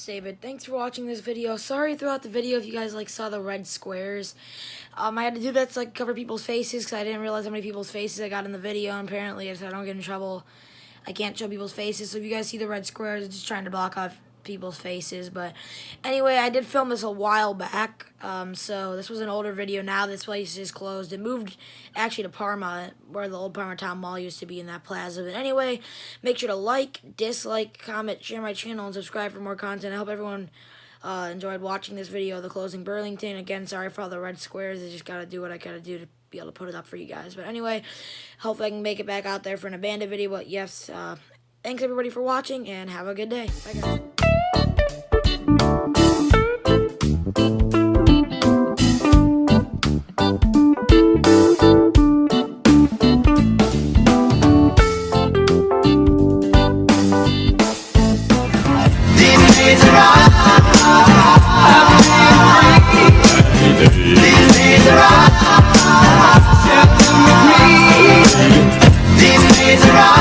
it's David. Thanks for watching this video. Sorry throughout the video if you guys saw the red squares. I had to do that to cover people's faces because I didn't realize how many people's faces I got in the video. And apparently, so I don't get in trouble, I can't show people's faces. So if you guys see the red squares, it's just trying to block off people's faces. But anyway, I did film this a while back. So this was an older video. Now this place is closed. It moved actually to Parma, where the old Parma Town Mall used to be, in that plaza. But anyway, make sure to like, dislike, comment, share my channel, and subscribe for more content. I hope everyone enjoyed watching this video of the closing Burlington. Again, sorry for all the red squares. I just gotta do what I gotta do to be able to put it up for you guys. But anyway, hopefully I can make it back out there for an abandoned video. But yes, thanks everybody for watching, and have a good day. Bye guys. These days are